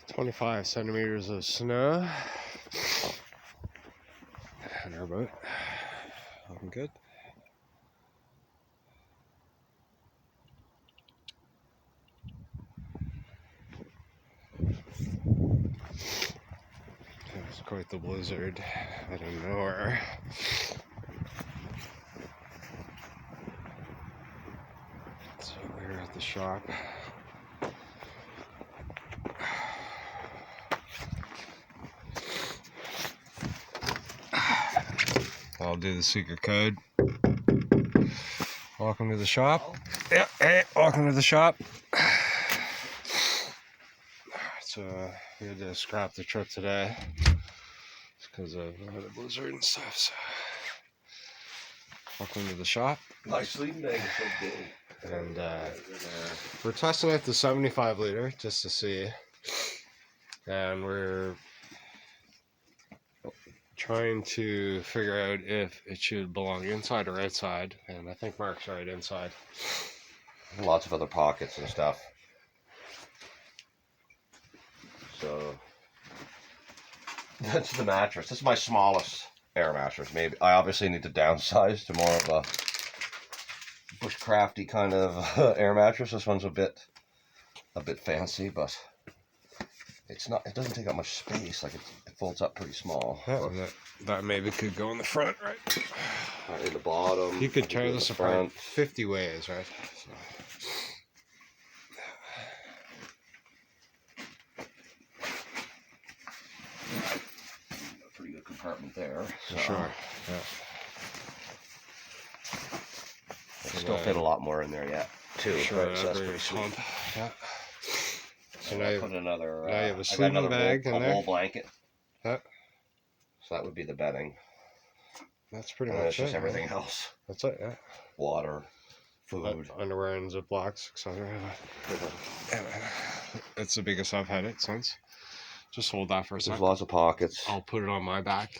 25 centimeters of snow on our boat. Looking good. It was quite the blizzard out of nowhere. So we're at the shop. I'll do the secret code. Welcome to the shop. Yeah, hey, welcome to the shop. So we had to scrap the trip today because of the blizzard and stuff. So welcome to the shop. My sleeping bag is so big. And we're testing out the 75 liter just to see. And we're trying to figure out if it should belong inside or outside. And I think Mark's right, inside. Lots of other pockets and stuff. So that's the mattress. This is my smallest air mattress. Maybe I obviously need to downsize to more of a bushcrafty kind of air mattress. This one's a bit fancy, but it's not. It doesn't take up much space. Like it folds up pretty small. Yeah, that maybe could go in the front, right? In the bottom. You could tear this apart 50 ways, right? So. A pretty good compartment there. For sure. Yeah. Still fit a lot more in there yet, too. Sure, right? So that's pretty sweet. Yeah. So now I put another. Now you have a sleeping bag in there. Wool blanket. Yeah. So that would be the bedding. That's pretty And much that's just it. everything else. That's it. Yeah. Water, food, underwear and Ziplocs, etc. It's the biggest I've had it since. Just hold that for a second. There's lots of pockets. I'll put it on my back.